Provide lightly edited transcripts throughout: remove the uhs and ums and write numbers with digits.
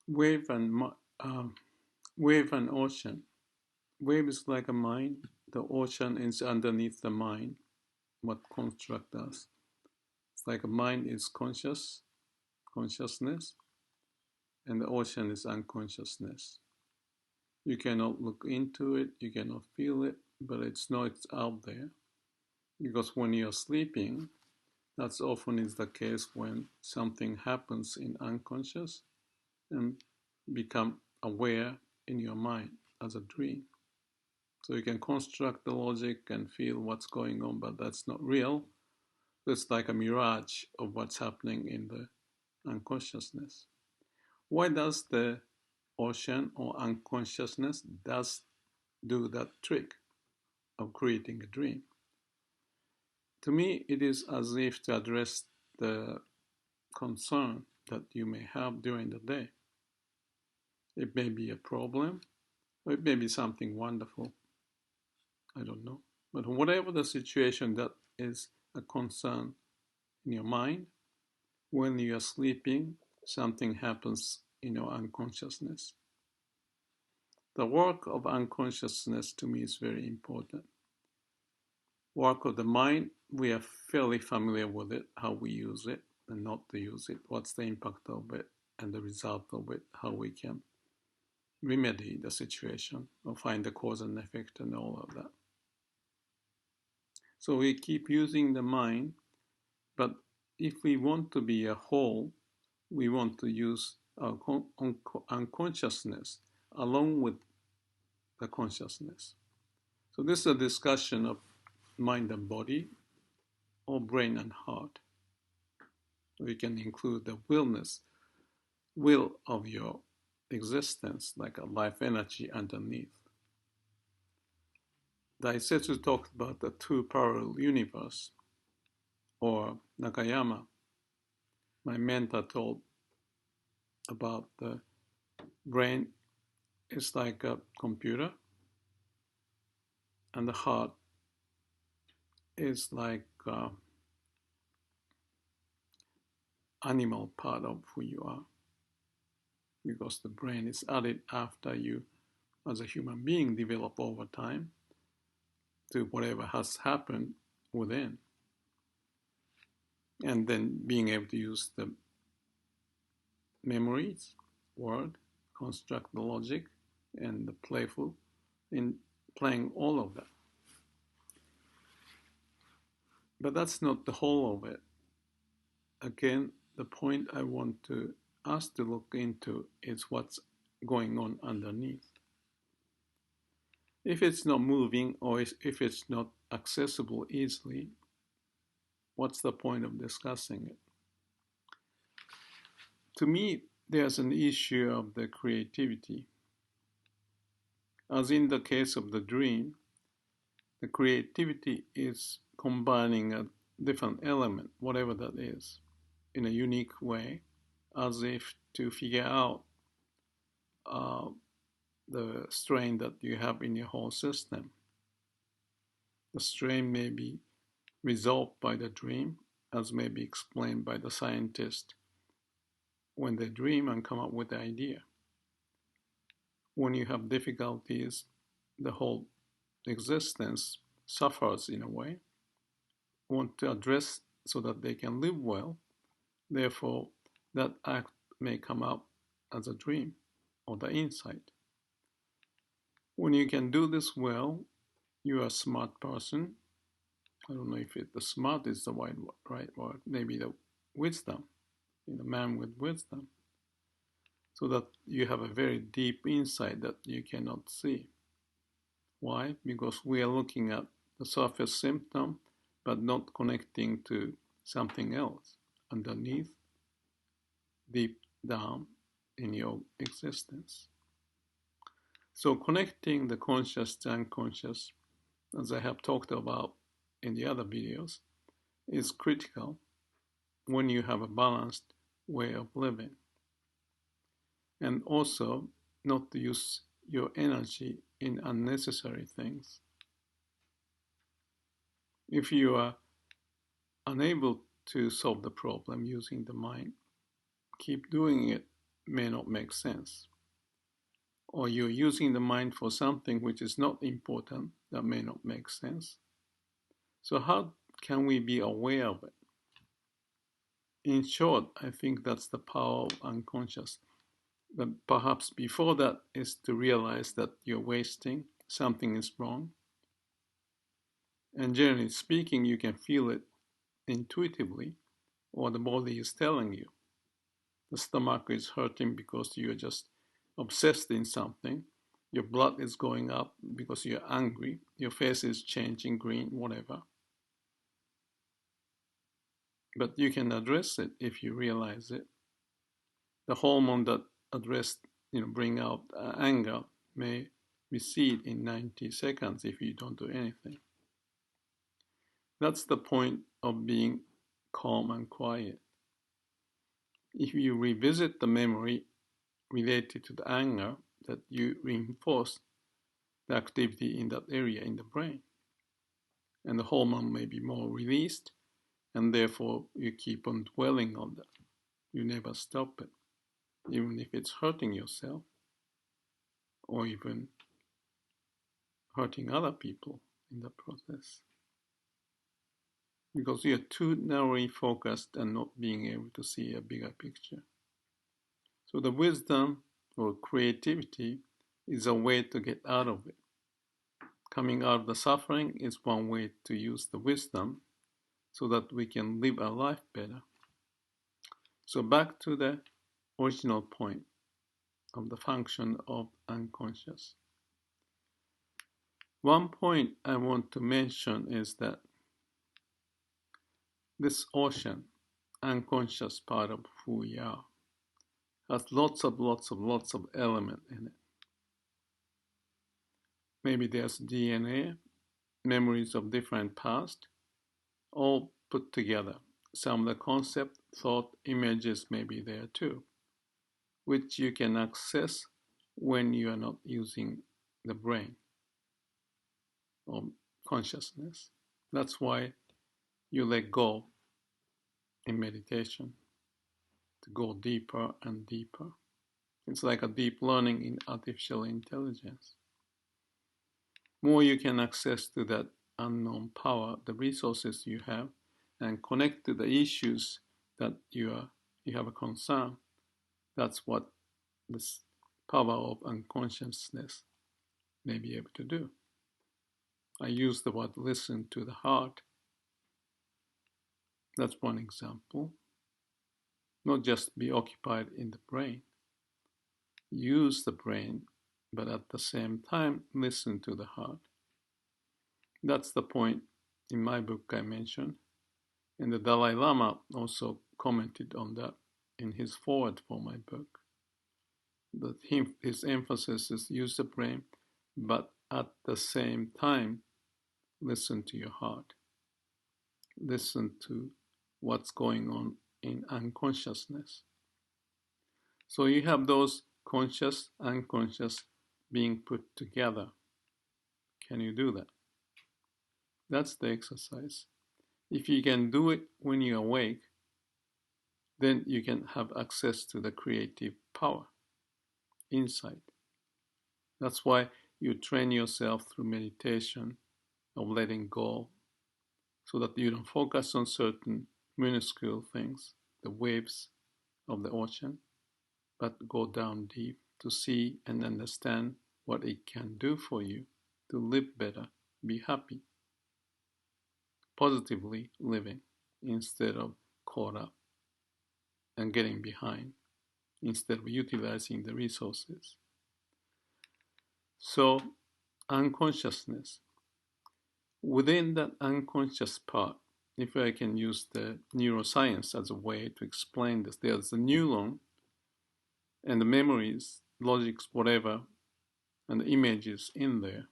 Wave and wave and ocean. Wave is like a mind. The ocean is underneath the mind. What construct us? It's like a mind is consciousness, and the ocean is unconsciousness. You cannot look into it. You cannot feel it, but it's out there. Because when you're sleeping, that's often is the case when something happens in unconscious and become aware in your mind as a dream. So you can construct the logic and feel what's going on, but that's not real. It's like a mirage of what's happening in the unconsciousness. Why does the ocean or unconsciousness does do that trick of creating a dream? To me, it is as if to address the concern that you may have during the day. It may be a problem, or it may be something wonderful. I don't know. But whatever the situation that is a concern in your mind, when you are sleeping, something happens in your unconsciousness. The work of unconsciousness to me is very important. Work of the mind, we are fairly familiar with it, how we use it and not to use it, what's the impact of it and the result of it, how we can remedy the situation or find the cause and effect and all of that. So we keep using the mind, but if we want to be a whole, we want to use our unconsciousness along with the consciousness. So this is a discussion of mind and body or brain and heart. We can include the will of your existence, like a life energy underneath. Thyself talked about the two parallel universe, or Nakayama, my mentor, told about the brain is like a computer and the heart is like animal part of who you are, because the brain is added after you as a human being develop over time to whatever has happened within, and then being able to use the memories, word, construct the logic, and the playful in playing all of that. But that's not the whole of it. Again, the point I want us to look into is what's going on underneath. If it's not moving or if it's not accessible easily, what's the point of discussing it? To me, there's an issue of the creativity. As in the case of the dream, the creativity is combining a different element, whatever that is, in a unique way, as if to figure out the strain that you have in your whole system. The strain may be resolved by the dream, as may be explained by the scientist when they dream and come up with the idea. When you have difficulties, the whole existence suffers in a way, want to address so that they can live well. Therefore, that act may come out as a dream or the insight. When you can do this well, you are a smart person. I don't know if the smart is the right word, maybe the wisdom, man with wisdom, so that you have a very deep insight that you cannot see. Why? Because we are looking at the surface symptom, but not connecting to something else underneath, deep down in your existence. So connecting the conscious to unconscious, as I have talked about in the other videos, is critical when you have a balanced way of living. And also not to use your energy in unnecessary things. If you are unable to solve the problem using the mind, keep doing it may not make sense. Or you're using the mind for something which is not important that may not make sense. So how can we be aware of it? In short, I think that's the power of unconscious. But perhaps before that is to realize that you're wasting, something is wrong. And generally speaking, you can feel it intuitively, or the body is telling you. The stomach is hurting because you're just obsessed in something. Your blood is going up because you're angry. Your face is changing green, whatever. But you can address it if you realize it. The hormone that bring out anger may recede in 90 seconds if you don't do anything. That's the point of being calm and quiet. If you revisit the memory related to the anger, that you reinforce the activity in that area in the brain. And the hormone may be more released, and therefore you keep on dwelling on that. You never stop it, even if it's hurting yourself or even hurting other people in the process. Because you're too narrowly focused and not being able to see a bigger picture. So the wisdom or creativity is a way to get out of it. Coming out of the suffering is one way to use the wisdom so that we can live our life better. So back to the original point of the function of unconscious. One point I want to mention is that this ocean, unconscious part of who we are, has lots of element in it. Maybe there's DNA, memories of different past, all put together. Some of the concept, thought, images may be there too, which you can access when you are not using the brain or consciousness. That's why you let go in meditation to go deeper and deeper. It's like a deep learning in artificial intelligence. More you can access to that unknown power, the resources you have, and connect to the issues that you have a concern. That's what this power of unconsciousness may be able to do. I use the word listen to the heart. That's one example. Not just be occupied in the brain. Use the brain, but at the same time, listen to the heart. That's the point in my book I mentioned. And the Dalai Lama also commented on that in his foreword for my book. That his emphasis is use the brain, but at the same time, listen to your heart. Listen to what's going on in unconsciousness. So you have those conscious, unconscious being put together. Can you do that? That's the exercise. If you can do it when you're awake, then you can have access to the creative power, insight. That's why you train yourself through meditation of letting go so that you don't focus on certain minuscule things, the waves of the ocean, but go down deep to see and understand what it can do for you to live better, be happy, positively living instead of caught up and getting behind, instead of utilizing the resources. So, unconsciousness. Within that unconscious part, if I can use the neuroscience as a way to explain this, there's the neuron and the memories, logics, whatever, and the images in there.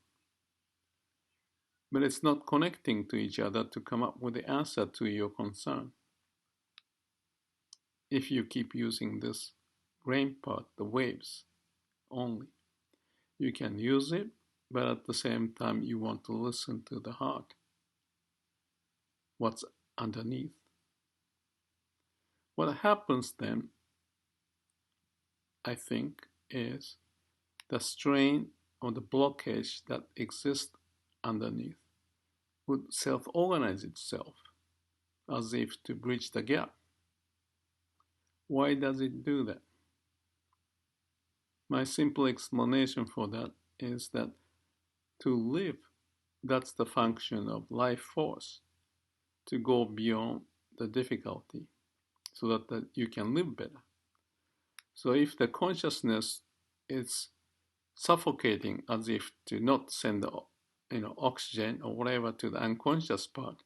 But it's not connecting to each other to come up with the answer to your concern. If you keep using this brain part, the waves only, you can use it, but at the same time you want to listen to the heart, what's underneath. What happens then I think, is the strain or the blockage that exists underneath would self-organize itself as if to bridge the gap. Why does it do that? My simple explanation for that is that to live, that's the function of life force, to go beyond the difficulty so that you can live better. So if the consciousness is suffocating as if to not send the oxygen or whatever to the unconscious part,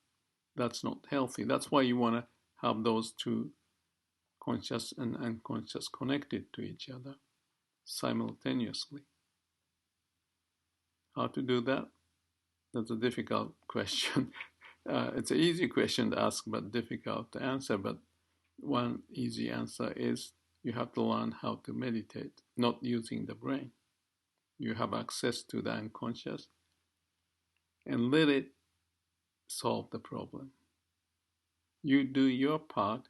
that's not healthy. That's why you want to have those two, conscious and unconscious, connected to each other simultaneously. How to do that? That's a difficult question. It's an easy question to ask, but difficult to answer. But one easy answer is you have to learn how to meditate, not using the brain. You have access to the unconscious and let it solve the problem. You do your part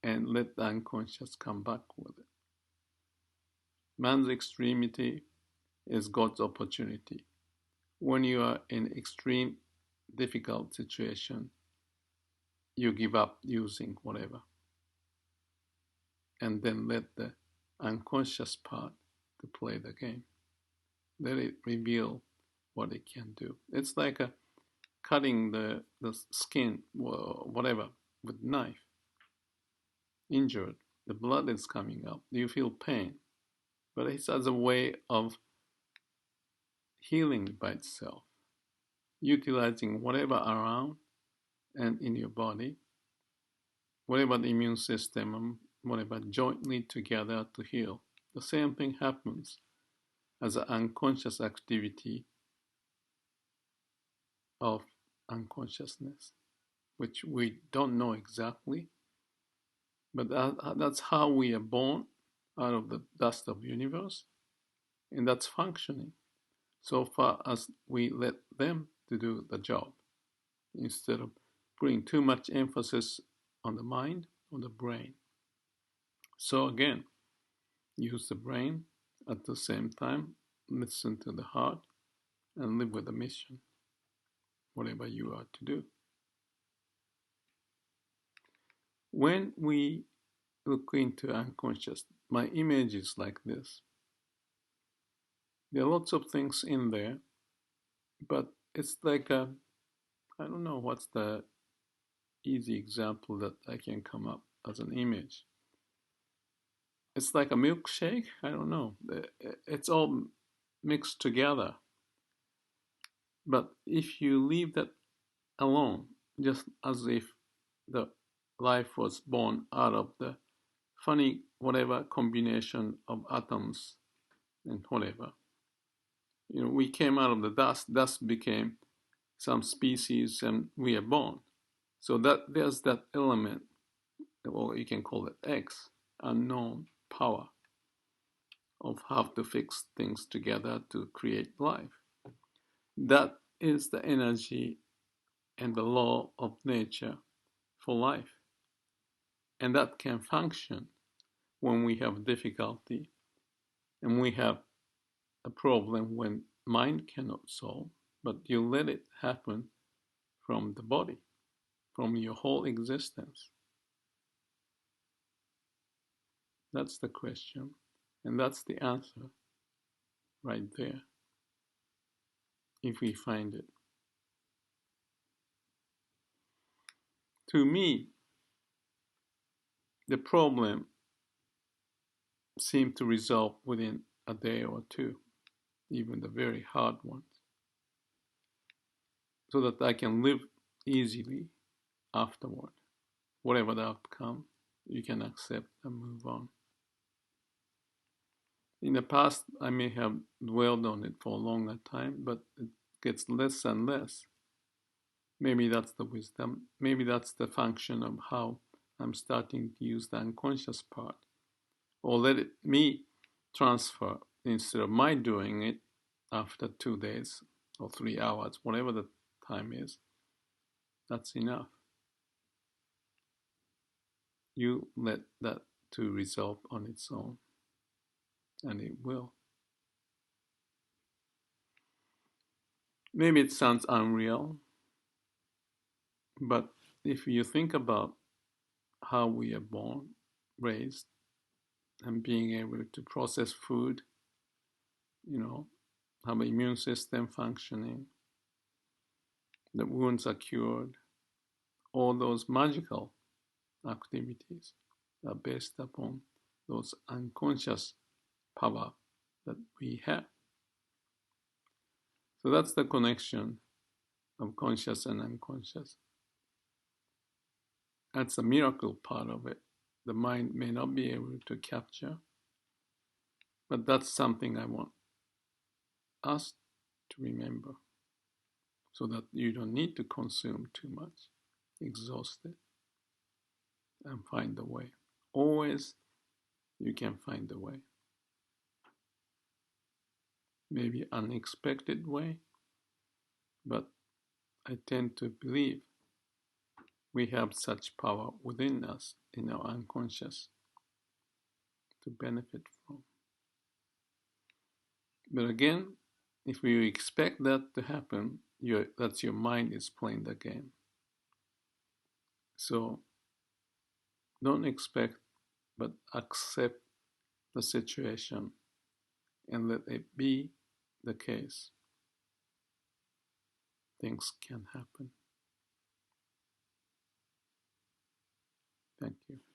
and let the unconscious come back with it. Man's extremity is God's opportunity. When you are in extreme difficult situation, you give up using whatever and then let the unconscious part to play the game. Let it reveal what it can do. It's like cutting the skin, whatever, with a knife. Injured, the blood is coming up. You feel pain, but it's as a way of healing by itself, utilizing whatever around and in your body, whatever the immune system, whatever jointly together to heal. The same thing happens as an unconscious activity of unconsciousness, which we don't know exactly, but that's how we are born out of the dust of the universe, and that's functioning so far as we let them to do the job instead of putting too much emphasis on the mind, on the brain. So again, use the brain at the same time, listen to the heart, and live with the mission, whatever you are to do. When we look into unconscious, my image is like this. There are lots of things in there, but it's like I don't know what's the easy example that I can come up as an image. It's like a milkshake. I don't know. It's all mixed together. But if you leave that alone, just as if the life was born out of the funny whatever combination of atoms and whatever. We came out of the dust became some species, and we are born. So that there's that element, or you can call it X, unknown power of how to fix things together to create life. That is the energy and the law of nature for life. And that can function when we have difficulty and we have a problem when mind cannot solve, but you let it happen from the body, from your whole existence. That's the question, and that's the answer right there, if we find it. To me, the problem seemed to resolve within a day or two, even the very hard ones, so that I can live easily afterward. Whatever the outcome, you can accept and move on. In the past, I may have dwelled on it for a longer time, but it gets less and less. Maybe that's the wisdom. Maybe that's the function of how I'm starting to use the unconscious part. Or let me transfer instead of my doing it after 2 days or 3 hours, whatever the time is. That's enough. You let that to resolve on its own. and it will. Maybe it sounds unreal, but if you think about how we are born, raised, and being able to process food, you know, have an immune system functioning, the wounds are cured, all those magical activities are based upon those unconscious power that we have. So that's the connection of conscious and unconscious. That's the miracle part of it. The mind may not be able to capture, but that's something I want us to remember so that you don't need to consume too much, exhausted, and find a way. Always you can find a way. Maybe unexpected way, but I tend to believe we have such power within us in our unconscious to benefit from. But again, if you expect that to happen, that's your mind is playing the game. So don't expect, but accept the situation and let it be the case. Things can happen. Thank you.